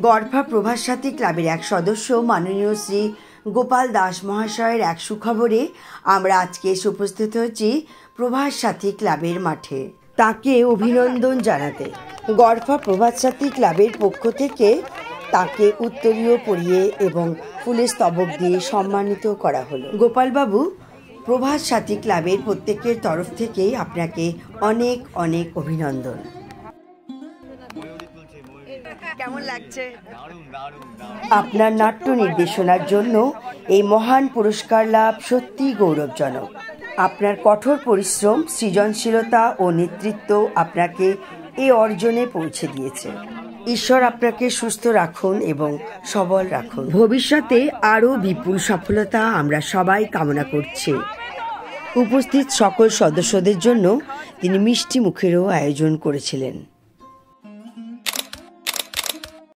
গড়ফা প্রভাস সাথী ক্লাবের এক সদস্য মাননীয় শ্রী গোপাল দাস মহাশয়ের এক সুখবরে আমরা আজকে এসে উপস্থিত হয়েছি প্রভাস সাথী ক্লাবের মাঠে তাকে অভিনন্দন জানাতে। গড়ফা প্রভাস সাথী ক্লাবের পক্ষ থেকে তাকে উত্তরীয় পরিয়ে এবং ফুলের স্তবক দিয়ে সম্মানিত করা হলো। গোপালবাবু, প্রভাস সাথী ক্লাবের প্রত্যেকের তরফ থেকে আপনাকে অনেক অনেক অভিনন্দন। কেমন লাগছে? আপনার নাট্য নির্দেশনার জন্য এই মহান পুরস্কার লাভ সত্যি গৌরবজনক। আপনার কঠোর পরিশ্রম, সৃজনশীলতা ও নেতৃত্ব আপনাকে এই অর্জনে পৌঁছে দিয়েছে। ঈশ্বর আপনাকে সুস্থ রাখুন এবং সবল রাখুন। ভবিষ্যতে আরও বিপুল সফলতা আমরা সবাই কামনা করছি। উপস্থিত সকল সদস্যদের জন্য তিনি মিষ্টি মুখেরও আয়োজন করেছিলেন।